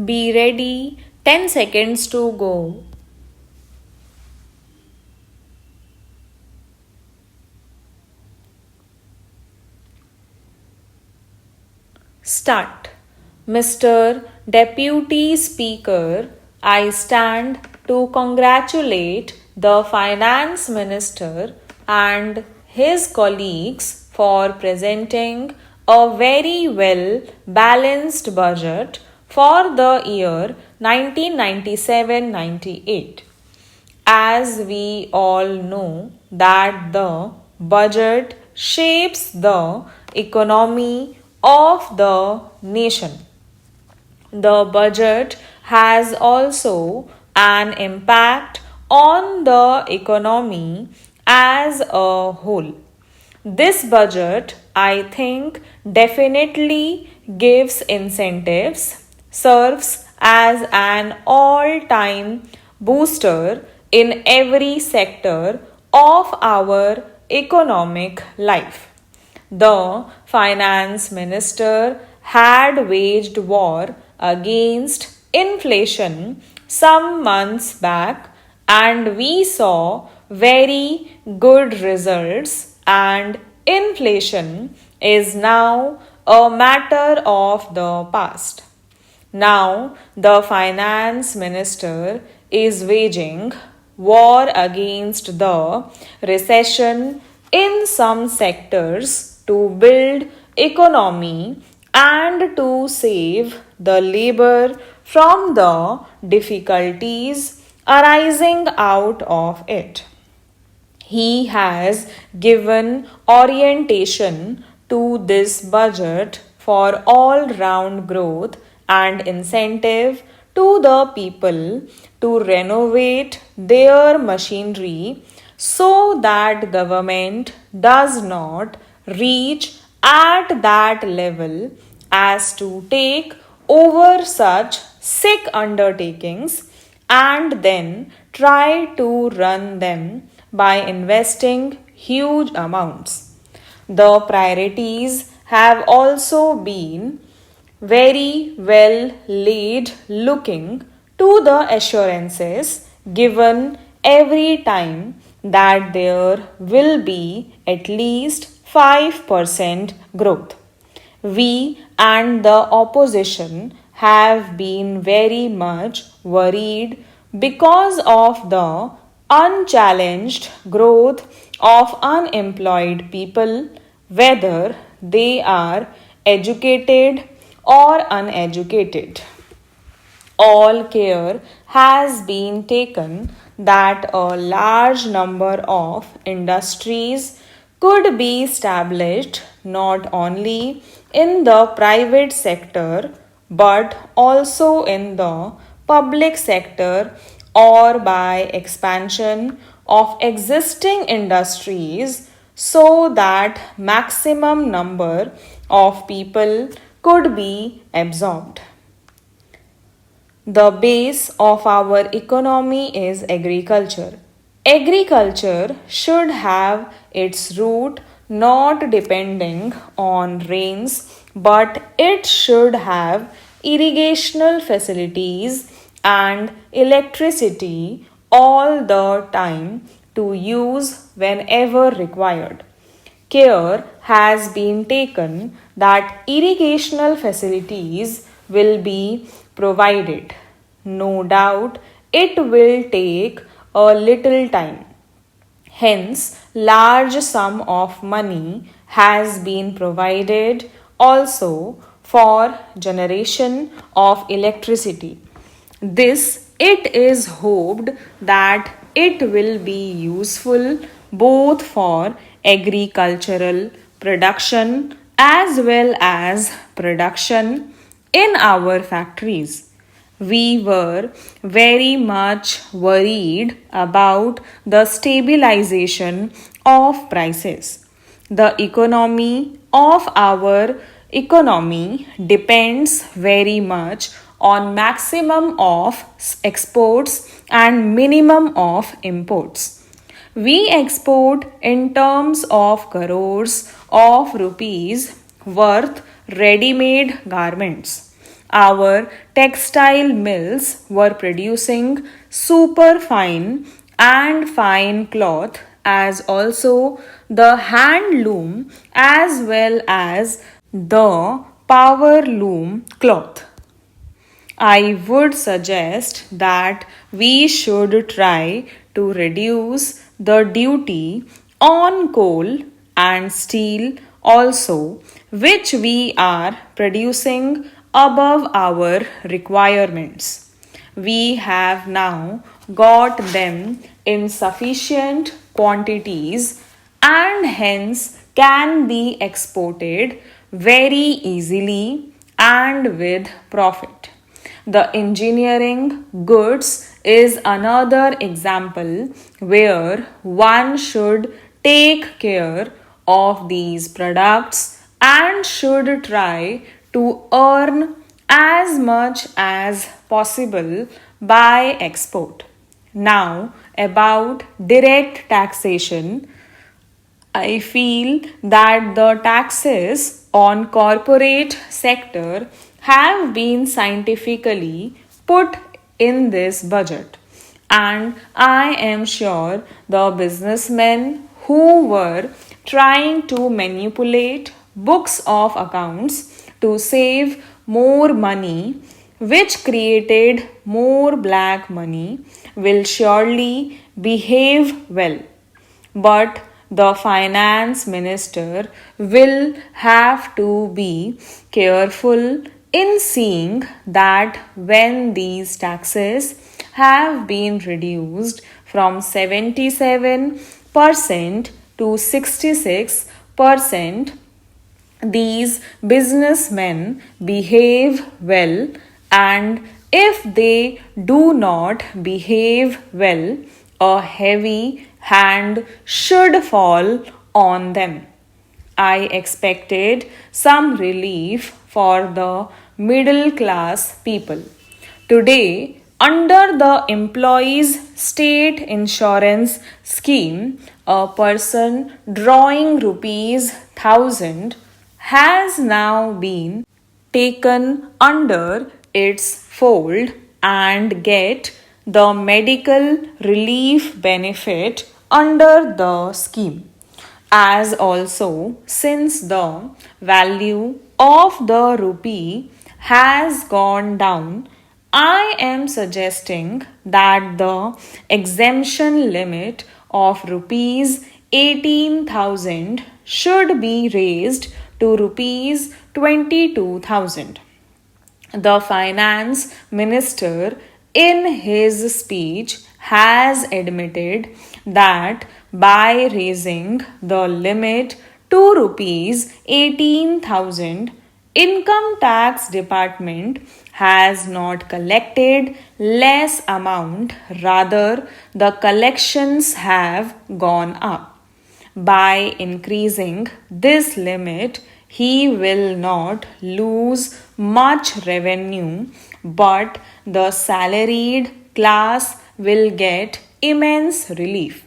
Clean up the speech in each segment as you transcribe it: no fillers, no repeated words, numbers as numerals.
Be ready, 10 seconds to go. Start. Mr. Deputy Speaker, I stand to congratulate the Finance Minister and his colleagues for presenting a very well balanced budget for the year 1997-98. As we all know that the budget shapes the economy of the nation. The budget has also an impact on the economy as a whole. This budget, I think, definitely gives incentives, serves as an all time booster in every sector of our economic life. The finance minister had waged war against inflation some months back, and we saw very good results, and inflation is now a matter of the past. Now, the finance minister is waging war against the recession in some sectors to build economy and to save the labor from the difficulties arising out of it. He has given orientation to this budget for all round growth and incentive to the people to renovate their machinery so that government does not reach at that level as to take over such sick undertakings and then try to run them by investing huge amounts. The priorities have also been very well laid looking to the assurances given every time that there will be at least 5% growth. We and the opposition have been very much worried because of the unchallenged growth of unemployed people, whether they are educated or uneducated. All care has been taken that a large number of industries could be established not only in the private sector but also in the public sector or by expansion of existing industries so that maximum number of people could be absorbed. The base of our economy is agriculture. Agriculture should have its root not depending on rains, but it should have irrigational facilities and electricity all the time to use whenever required. Care has been taken that irrigational facilities will be provided. No doubt it will take a little time. Hence, large sum of money has been provided also for generation of electricity. This it is hoped that it will be useful both for agricultural production as well as production in our factories. We were very much worried about the stabilization of prices. The economy of our economy depends very much on maximum of exports and minimum of imports. We export in terms of crores of rupees worth ready made garments. our textile mills were producing superfine and fine cloth, as also the handloom as well as the power loom cloth. I would suggest that we should try to reduce the duty on coal and steel also, which we are producing above our requirements. We have now got them in sufficient quantities and hence can be exported very easily and with profit. The engineering goods is another example where one should take care of these products and should try to earn as much as possible by export. Now, about direct taxation, I feel that the taxes on corporate sector have been scientifically put in this budget, and I am sure the businessmen who were trying to manipulate books of accounts to save more money, which created more black money, will surely behave well. But the finance minister will have to be careful in seeing that when these taxes have been reduced from 77% to 66%, these businessmen behave well, and if they do not behave well, a heavy hand should fall on them. I expected some relief for the middle class people. Today, under the Employees State Insurance Scheme, a person drawing rupees 1000 has now been taken under its fold and get the medical relief benefit under the scheme. As also, since the value of the rupee has gone down, I am suggesting that the exemption limit of rupees 18,000 should be raised to rupees 22,000. The finance minister, in his speech, has admitted that by raising the limit to rupees 18,000, income tax department has not collected less amount, rather the collections have gone up. By increasing this limit, he will not lose much revenue, but the salaried class will get immense relief.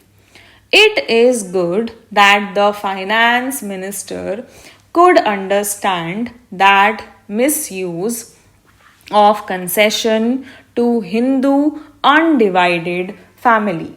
It is good that the finance minister could understand that misuse of concession to Hindu undivided family.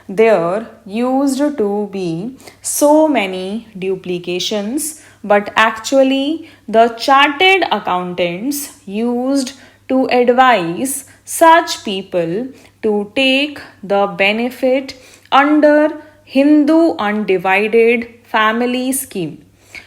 There used to be so many duplications, but actually, the chartered accountants used to advise such people to take the benefit under Hindu undivided family scheme.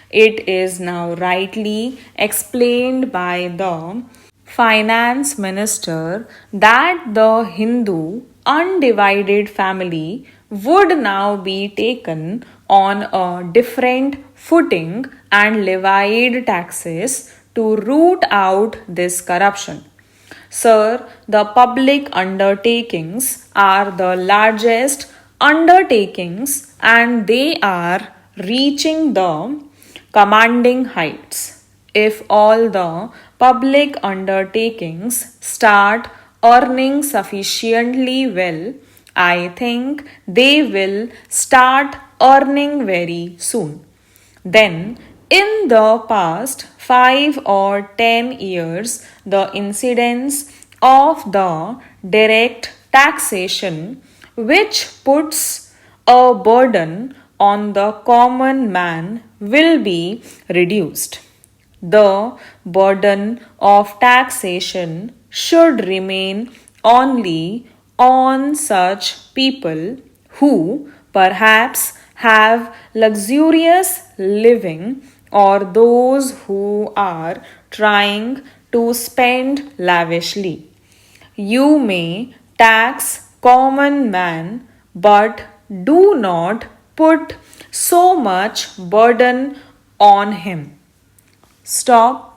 It is now rightly explained by the finance minister that the Hindu undivided family would now be taken on a different footing and levied taxes to root out this corruption. Sir, the public undertakings are the largest undertakings and they are reaching the commanding heights. If all the public undertakings start earning sufficiently well, I think they will start earning very soon. Then, in the past, 5 or 10 years, the incidence of the direct taxation, which puts a burden on the common man, will be reduced. The burden of taxation should remain only on such people who perhaps have luxurious living or those who are trying to spend lavishly. You may tax common man, but do not put so much burden on him. Stop